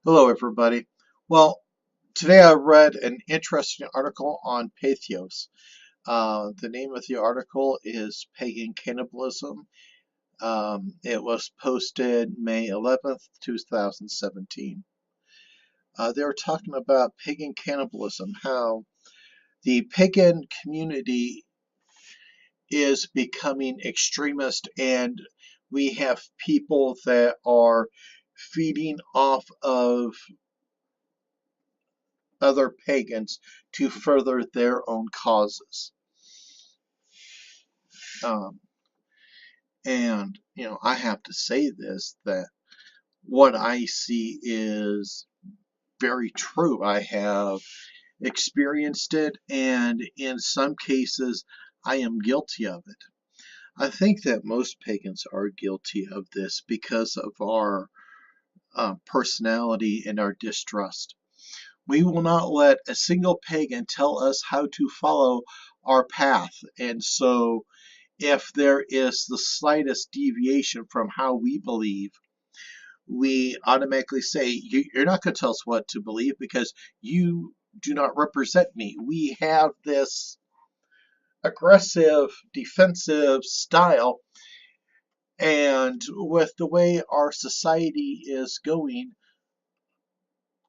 Hello, everybody. Well, today I read an interesting article on Pathos. The name of the article is Pagan Cannibalism. It was posted May 11th, 2017. They were talking about pagan cannibalism, how the pagan community is becoming extremist, and we have people that are feeding off of other pagans to further their own causes. Um, and I have to say this, that what I see is very true. I have experienced it, and in some cases, I am guilty of it. I think that most pagans are guilty of this because of our personality and our distrust. We will not let a single pagan tell us how to follow our path. And so, if there is the slightest deviation from how we believe, we automatically say, You're not going to tell us what to believe because you do not represent me. We have this aggressive, defensive style. And with the way our society is going,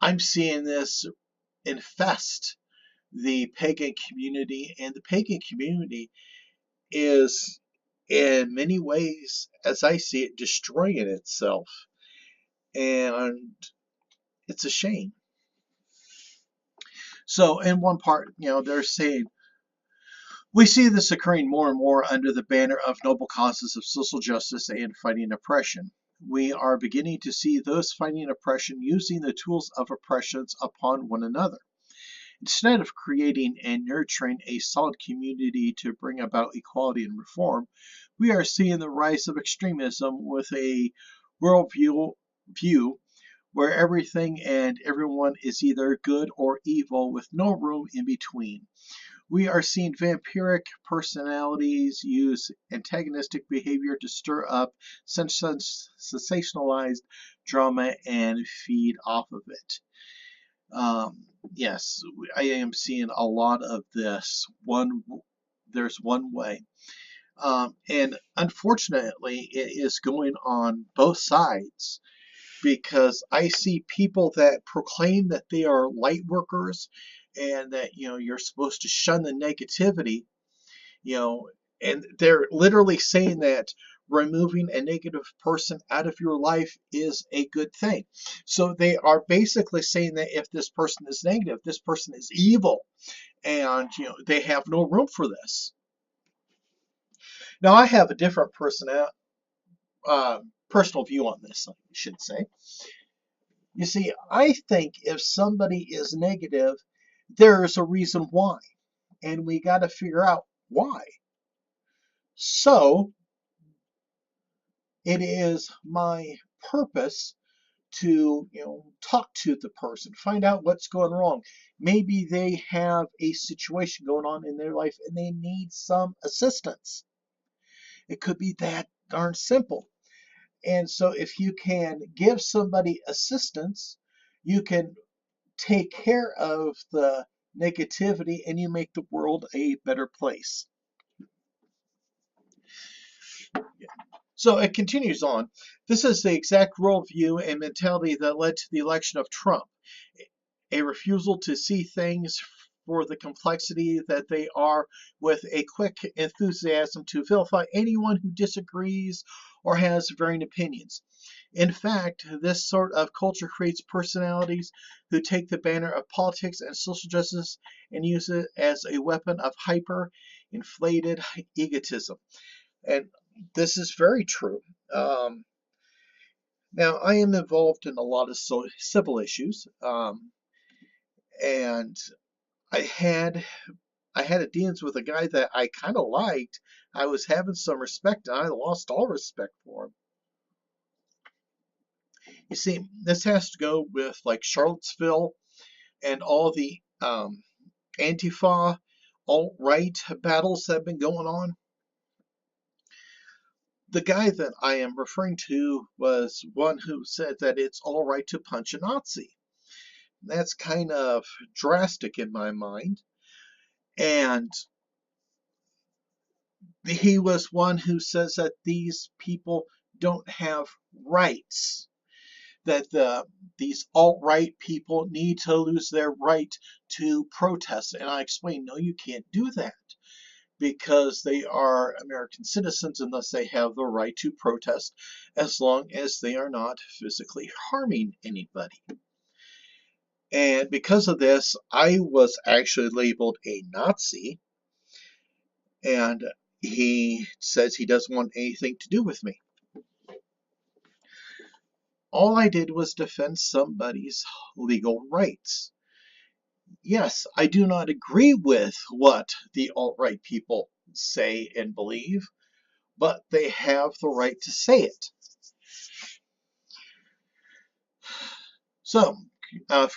I'm seeing this infest the pagan community, and the pagan community is in many ways, as I see it, destroying itself. And it's a shame. So in one part, they're saying, we see this occurring more and more under the banner of noble causes of social justice and fighting oppression. We are beginning to see those fighting oppression using the tools of oppressions upon one another. Instead of creating and nurturing a solid community to bring about equality and reform, we are seeing the rise of extremism with a worldview where everything and everyone is either good or evil with no room in between. We are seeing vampiric personalities use antagonistic behavior to stir up sensationalized drama and feed off of it. Yes, I am seeing a lot of this. There's one way. And unfortunately, it is going on both sides because I see people that proclaim that they are light workers and that, you're supposed to shun the negativity, you know, and they're literally saying that removing a negative person out of your life is a good thing. So they are basically saying that if this person is negative, this person is evil, and they have no room for this. Now I have a different personal view on this, I should say. You see, I think if somebody is negative, there's a reason why, and we got to figure out why. So it is my purpose to talk to the person, find out what's going wrong. Maybe they have a situation going on in their life and they need some assistance. It could be that darn simple. And so if you can give somebody assistance, you can take care of the negativity and you make the world a better place. So it continues on. This is the exact worldview and mentality that led to the election of Trump. A refusal to see things for the complexity that they are, with a quick enthusiasm to vilify anyone who disagrees or has varying opinions. In fact, this sort of culture creates personalities who take the banner of politics and social justice and use it as a weapon of hyper inflated egotism. And this is very true. Now, I am involved in a lot of civil issues, and I had I had a dealings with a guy that I kind of liked. I was having some respect, and I lost all respect for him. You see, this has to go with like Charlottesville and all the Antifa alt-right battles that have been going on. The guy that I am referring to was one who said that it's all right to punch a Nazi. That's kind of drastic in my mind. And he was one who says that these people don't have rights, that these alt-right people need to lose their right to protest. And I explained, no, you can't do that, because they are American citizens and thus they have the right to protest as long as they are not physically harming anybody. And because of this, I was actually labeled a Nazi, and he says he doesn't want anything to do with me. All I did was defend somebody's legal rights. Yes, I do not agree with what the alt-right people say and believe, but they have the right to say it. So,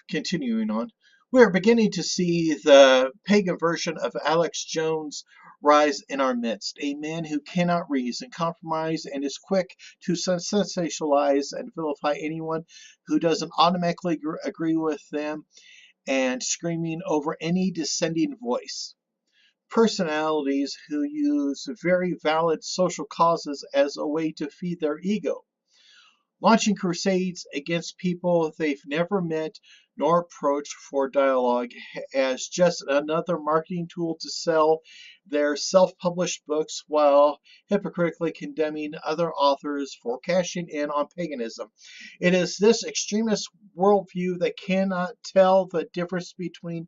continuing on, we're beginning to see the pagan version of Alex Jones rise in our midst, a man who cannot reason, compromise, and is quick to sensationalize and vilify anyone who doesn't automatically agree with them, and screaming over any dissenting voice. Personalities who use very valid social causes as a way to feed their ego, launching crusades against people they've never met nor approached for dialogue as just another marketing tool to sell their self-published books while hypocritically condemning other authors for cashing in on paganism. It is this extremist worldview that cannot tell the difference between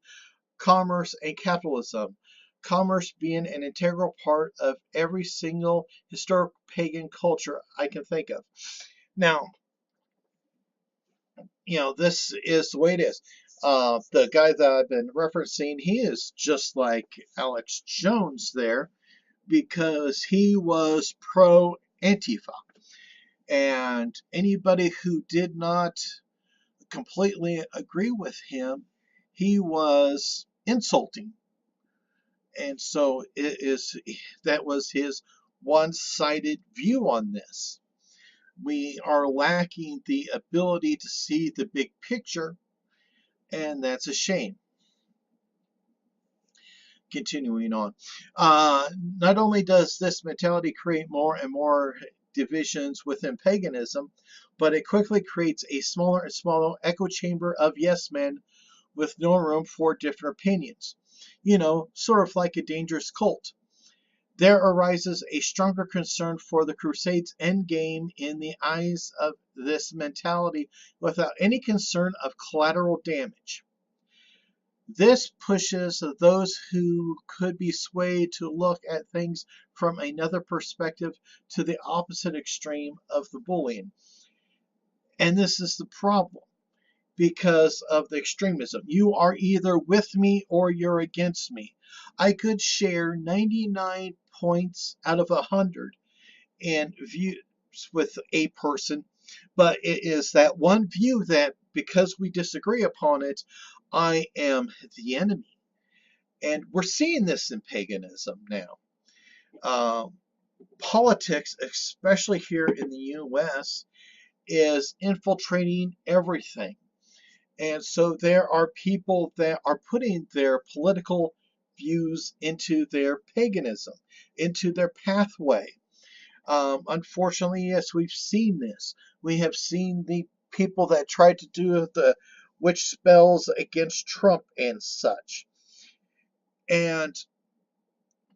commerce and capitalism. Commerce being an integral part of every single historic pagan culture I can think of. Now, this is the way it is. The guy that I've been referencing, he is just like Alex Jones there, because he was pro Antifa. And anybody who did not completely agree with him, he was insulting. And so that was his one-sided view on this. We are lacking the ability to see the big picture, and that's a shame. Continuing on. Not only does this mentality create more and more divisions within paganism, but it quickly creates a smaller and smaller echo chamber of yes men with no room for different opinions. Sort of like a dangerous cult. There arises a stronger concern for the Crusades' endgame in the eyes of this mentality without any concern of collateral damage. This pushes those who could be swayed to look at things from another perspective to the opposite extreme of the bullying. And this is the problem because of the extremism. You are either with me or you're against me. I could share 99 points out of 100 in views with a person, but it is that one view that, because we disagree upon it, I am the enemy. And we're seeing this in paganism now. Politics, especially here in the US, is infiltrating everything. And so there are people that are putting their political views into their paganism, into their pathway. Unfortunately, yes, we've seen this. We have seen the people that tried to do the witch spells against Trump and such. And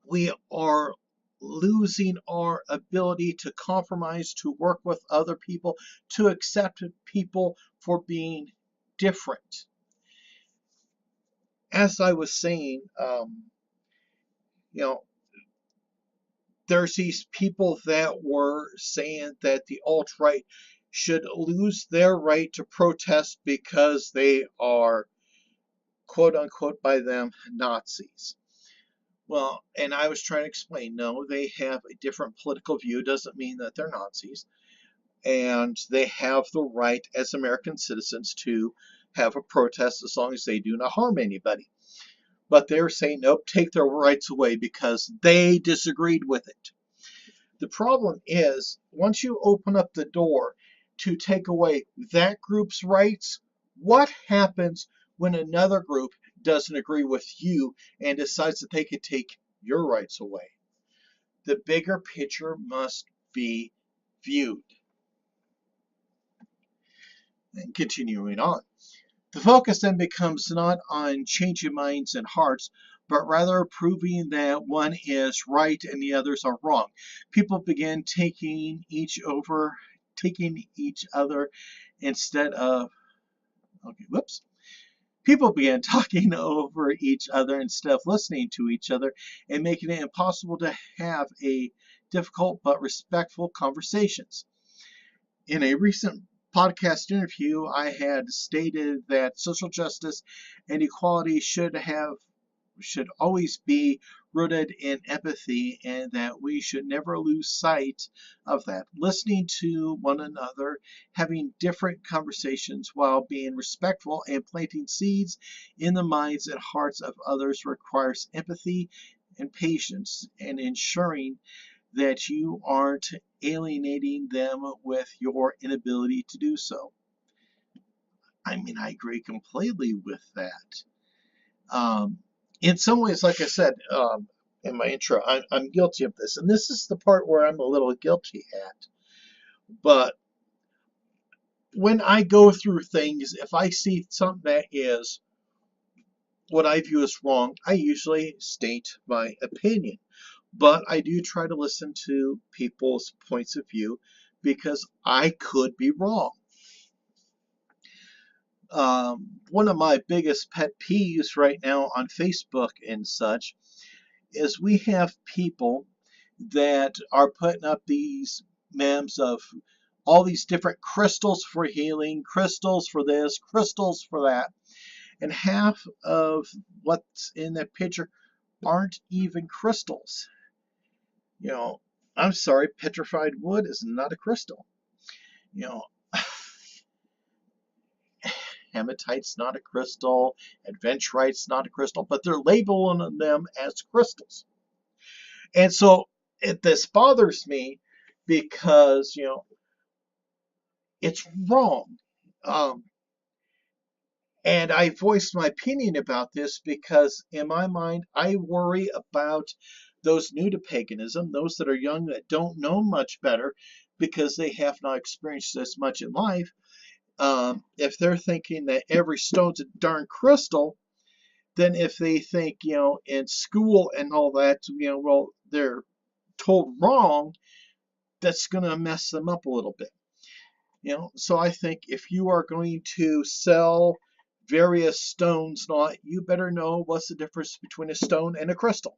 we are losing our ability to compromise, to work with other people, to accept people for being different. As I was saying, there's these people that were saying that the alt-right should lose their right to protest because they are, quote unquote, by them, Nazis. Well, and I was trying to explain, no, they have a different political view. Doesn't mean that they're Nazis. And they have the right as American citizens to have a protest as long as they do not harm anybody. But they're saying, nope, take their rights away because they disagreed with it. The problem is, once you open up the door to take away that group's rights, what happens when another group doesn't agree with you and decides that they could take your rights away? The bigger picture must be viewed. And continuing on. The focus then becomes not on changing minds and hearts, but rather proving that one is right and the others are wrong. People begin taking each other instead of, okay, whoops. People began talking over each other instead of listening to each other and making it impossible to have a difficult but respectful conversations. In a recent podcast interview, I had stated that social justice and equality should always be rooted in empathy, and that we should never lose sight of that. Listening to one another, having different conversations while being respectful and planting seeds in the minds and hearts of others requires empathy and patience, and ensuring that you aren't alienating them with your inability to do so. I mean, I agree completely with that. In some ways, like I said in my intro, I'm guilty of this. And this is the part where I'm a little guilty at. But when I go through things, if I see something that is what I view as wrong, I usually state my opinion. But I do try to listen to people's points of view because I could be wrong. One of my biggest pet peeves right now on Facebook and such is we have people that are putting up these memes of all these different crystals for healing, crystals for this, crystals for that, and half of what's in that picture aren't even crystals. You know, I'm sorry, petrified wood is not a crystal. You know, hematite's not a crystal, adventurite's not a crystal, but they're labeling them as crystals. And so this bothers me because, it's wrong. And I voiced my opinion about this because, in my mind, I worry about those new to paganism, those that are young that don't know much better because they have not experienced as much in life. If they're thinking that every stone's a darn crystal, then if they think, in school and all that, well, they're told wrong, that's going to mess them up a little bit. So I think if you are going to sell various stones, you better know what's the difference between a stone and a crystal.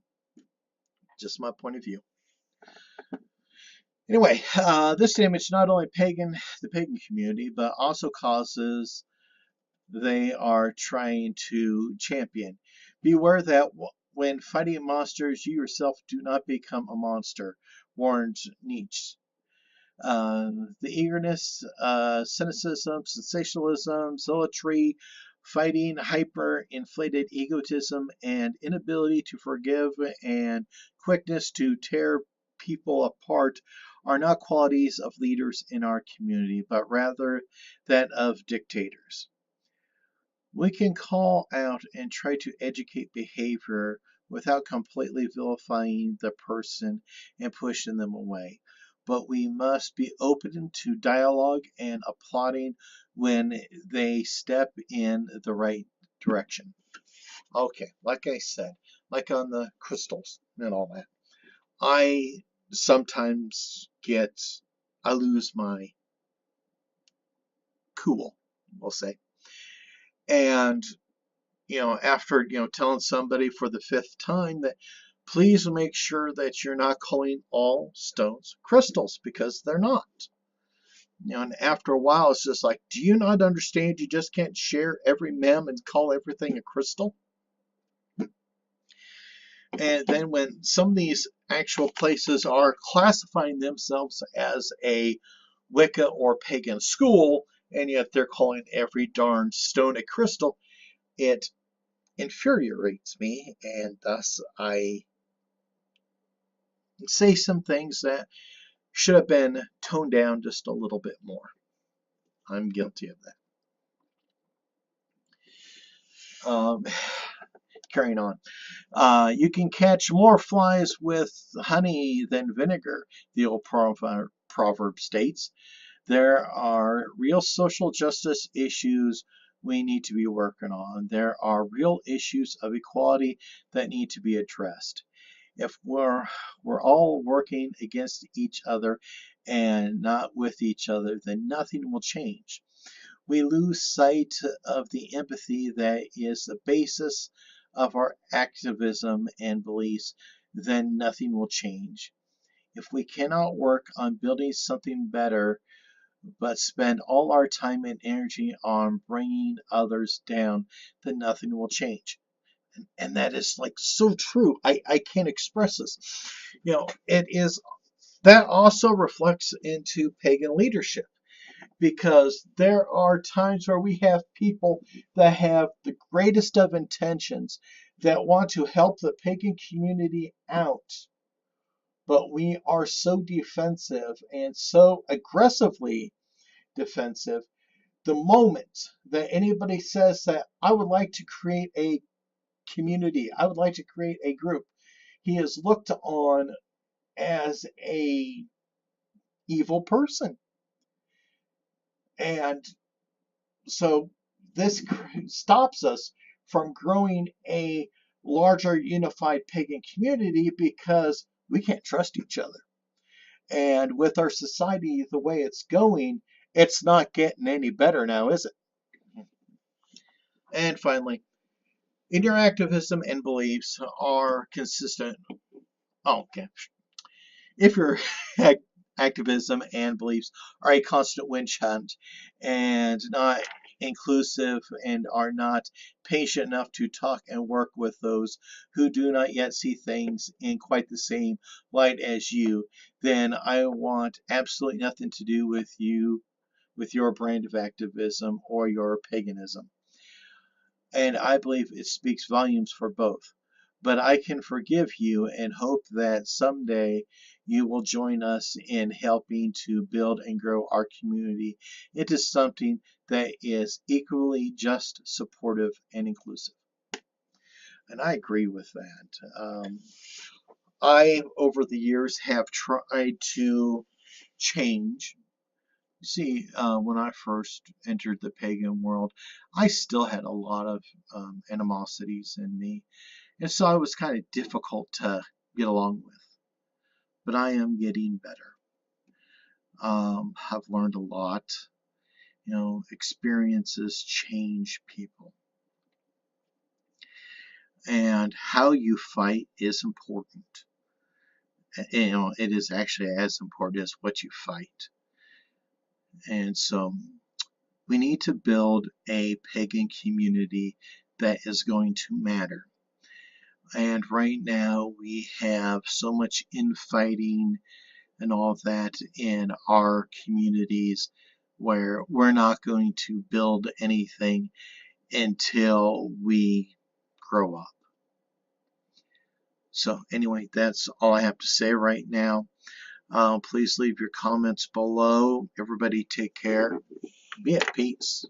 Just my point of view. Anyway, this damage not only the pagan community, but also causes they are trying to champion. Beware that when fighting monsters, you yourself do not become a monster, warned Nietzsche. The eagerness, cynicism, sensationalism, zealotry, fighting, hyper-inflated egotism, and inability to forgive and quickness to tear people apart are not qualities of leaders in our community, but rather that of dictators. We can call out and try to educate behavior without completely vilifying the person and pushing them away. But we must be open to dialogue and applauding when they step in the right direction. Okay, like I said, like on the crystals and all that, I sometimes I lose my cool, we'll say. And after telling somebody for the 5th time that please make sure that you're not calling all stones crystals, because they're not. And after a while it's just like, do you not understand you just can't share every mem and call everything a crystal? And then when some of these actual places are classifying themselves as a Wicca or pagan school, and yet they're calling every darn stone a crystal, it infuriates me, and thus I say some things that should have been toned down just a little bit more. I'm guilty of that. Carrying on. You can catch more flies with honey than vinegar, the old proverb states. There are real social justice issues we need to be working on. There are real issues of equality that need to be addressed. If we're all working against each other and not with each other, then nothing will change. We lose sight of the empathy that is the basis of our activism and beliefs, then nothing will change. If we cannot work on building something better, but spend all our time and energy on bringing others down, then nothing will change. And that is like so true. I can't express this. It is that also reflects into pagan leadership, because there are times where we have people that have the greatest of intentions that want to help the pagan community out, but we are so defensive and so aggressively defensive. The moment that anybody says that I would like to create a community, I would like to create a group, he is looked on as a evil person. And so this stops us from growing a larger unified pagan community because we can't trust each other. And with our society the way it's going, it's not getting any better now, is it? And finally, in your activism and beliefs are consistent. Oh, okay. If your activism and beliefs are a constant witch hunt and not inclusive and are not patient enough to talk and work with those who do not yet see things in quite the same light as you, then I want absolutely nothing to do with you, with your brand of activism or your paganism. And I believe it speaks volumes for both. But I can forgive you and hope that someday you will join us in helping to build and grow our community into something that is equally just, supportive, and inclusive. And I agree with that. I, over the years, have tried to change. You see, when I first entered the pagan world, I still had a lot of animosities in me. And so I was kind of difficult to get along with. But I am getting better. I've learned a lot. Experiences change people. And how you fight is important. It is actually as important as what you fight. And so we need to build a pagan community that is going to matter. And right now we have so much infighting and all of that in our communities where we're not going to build anything until we grow up. So anyway, that's all I have to say right now. Please leave your comments below. Everybody take care. Be at peace.